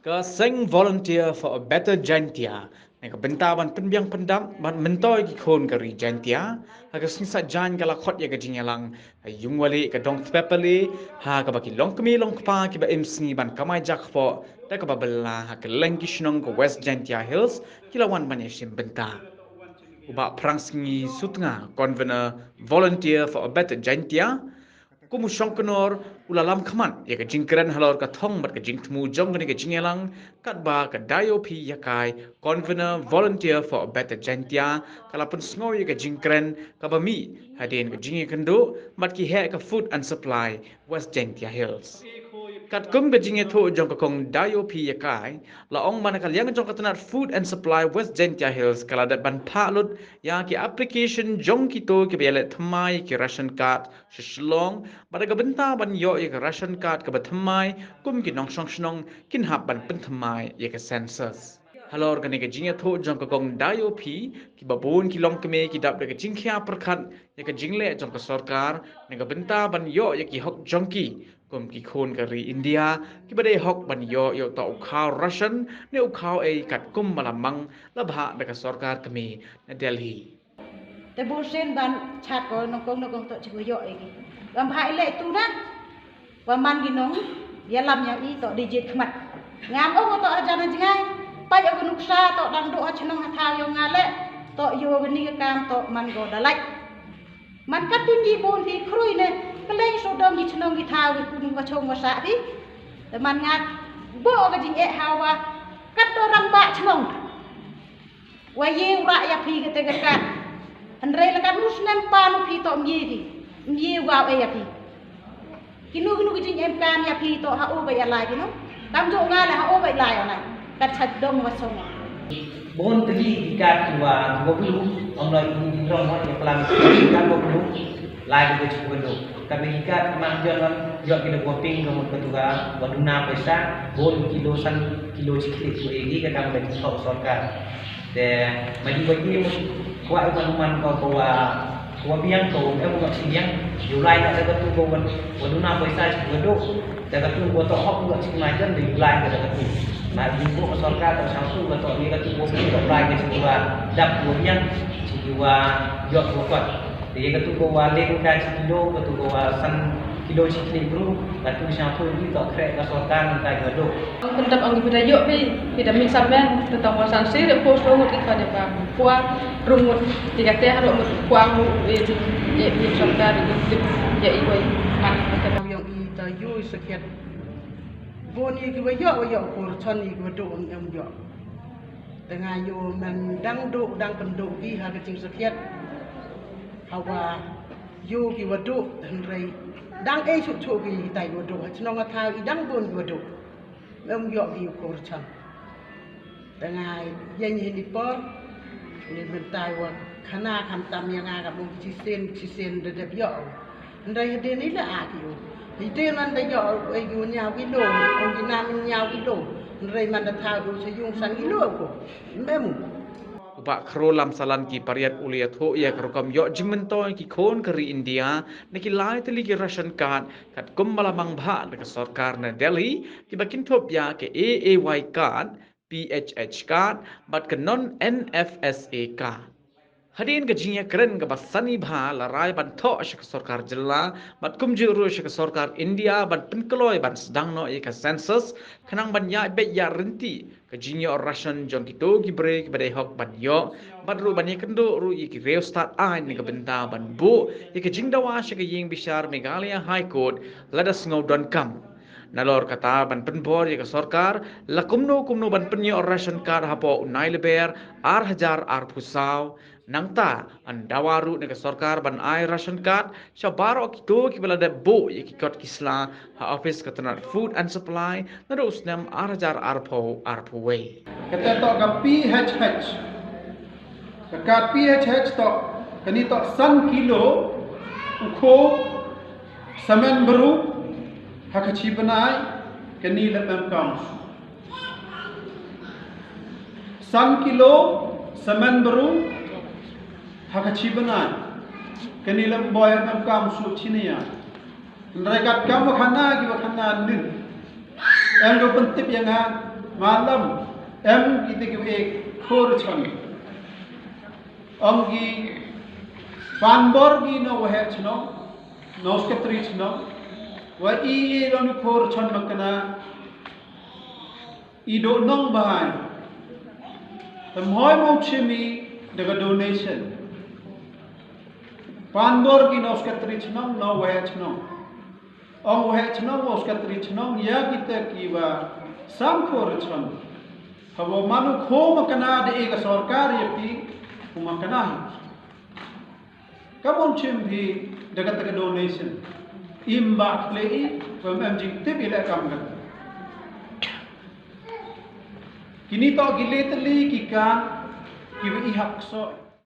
Sing volunteer for a better Jaintia. Neka bentaban penbiang pendam ban mentoi ki khon kari Jaintia. Haga sinsa jan kala khot ya gajing yalang. Yung wali ka dong pepali ha ka baki long kemi long pa ki ba MC ban kamai jak po. Ta ka babela ha ka lengki shnong ko West Jaintia Hills kilawan ban yashim benta. Uba prang singi sutnga convener volunteer for a better Jaintia. Kumu shongkonor ulalam khaman ya ka jingkran halor ka thong mat ka jingtmu jong ni ka jingelang kat ba ka dayo phi yakai convener volunteer for a better Jaintia kalapun sngo ya ka jingkran ka bami hadin ka jingi kendo mat ki he ka food and supply West Jaintia Hills kat kum ka jingi tho jong ka kong dayo phi yakai la ong mana ka liang jong ka tanat food and supply West Jaintia Hills kala dat ban phalut ya ki application jong ki to ki bele thamai ki ration card shlong pada ka benta ban yo ya ka ration card ka bathamai kum ki nong song shnong kin hab ban penthamai ya ka census halor ka ne ka jinga tho jong ka kong dayo phi ki babun ki long keme ki dap ka jingkhya prakhat ya ka jingle jong ka sarkar ne ka benta ban yo ya ki hok jong ki kum ki khon ka ri India ki bade hok ban yo ta ukhaw rashon ne ukhaw e kat kum malamang labha da ka sarkar keme na Delhiแต่บูเซนบันชาติก่อนน้องกงตัวชิบย่อยกี่ลำพายเละตูนะว่ามันกินน้องอย่าลำอย่างอีต่อดีเจขมัดงามเอาต่ออาจารย์ยังไงไปเอานุกซาต่อดังดูอาชนองหาทาวยงงานเละต่อโยวันนี้ก็การต่อมันก็ได้ไล่มันกัดที่มีบุญที่ครุยเนี่ยก็เล่นโซดอมที่ชนองที่ทาวที่คุณว่าชงว่าสะที่แต่มันงานบ่ก็จริงฮาวว่ากัดตัวรังบะชนองว่าเยี่ยวระยะพีกันแต่กันอันเรลกันนุสนันปานุพีโตมีวาวเอยพีกินูกิจริงเอ็มการยาพีโตฮาโอไปอะไรกินูตามโจงานเลยฮาโอไปอะไรอะไรกัดชัดดงวัชงบนตรีการที่ว่าบกลุองเลยรองว่าพลังการบกลุลายก็จะบกลุกับมีการมังjalan juga kita voting nomor kedua waduna pesa bon kilo sikit tu lagi kadang bagi sok sorkan dan bagi kuat manuman kau biang kau buat siang julai tak ada tu kau waduna pesa geduk dapat tu buat hok buat simajan di julai ada tu nah ibu sorkan atau satu atau dia tu buat julai ke sebuah dap biang jiwa jok kuat dia kata bawa lengkan kilo kata bawa san kilo sikit bro batu syampul ni tak krek kasotan tak gaduh tentang ang budaya pi tidak min sampean tentang wasan sir post rumut ikan ya bang kuah rumut tiga teh rumut kuah mu di sarkar di ya ibu man macam yang kita yo sekian boni ki wayo kur chon ni ko do em yo tengah yo man dang penduk ki ha kecing sekian hawa yo ki wadu hendrai dang chu ki tai wadu chnong atha i dang bon wadu em yo ki ko chan tengah yen ni por ni mentai wa khana kham tam yang ga bu chi sen de yo hendrai de ni la a ki yo di te man da yo ai gu nya ki lo on ki nam nya ki lo hendrai man da tha du sayung san ki lo ko memu Ubak krolam salan ki pariat uliat ho ya kerokam yo jingmentoy ki khon kari India neki lai teli ki ration card kat kum malamang bha ke sarkar na Delhi ki bakin thop ya ke AAY card PHH card bat ke non NFSA card Hadin ke jingya keren ke basani bha larai ban tho shik sarkar jilla bat kum juru shik sarkar India ban penkeloi ban sedang no ka census khanang ban ya be ya renti ke jingya rashon jong ki to ki break badai hok ban yo bat ru ban kendo ru ki reo start ai ni ke benta ban bu ke jingdawa shik ying bishar Meghalaya High Court ladas ngau don kam Nalor kata ban penbor ya ke sarkar la kumno ban penyo ration card hapo unai leber ar hajar ar pusau nangta an dawaru ne ke sarkar ban ai ration card sha baroh ki bala de bo ya ki kot kisla ha office katana food and supply na do usnam ar hajar ar po we kata tok ka PHH ka PHH tok kani tok san kilo ukho samen baru hakachi banai kani lepam kamus san kilo saman baru hakachi banai kani lem boy lepam kamus chinia rekat kamu khana ki khana nin em do pentip yang malam kita ke khor chon gi panbor gi no wahe chno nos ke tri chno wa I ron khor chon makana I do nong bahai tam hoy mo chimi daga donation panbor gi nos ke tri chno no wahe chno wahe chno nos ke tri chno ya kita kiwa sam khor chon kalau manu kho makana de ega sarkar yapi umakana kabon chim bhi daga daga donation imba klei pemam jing te bila kam gat kini to gile teli kikan kiwi hak so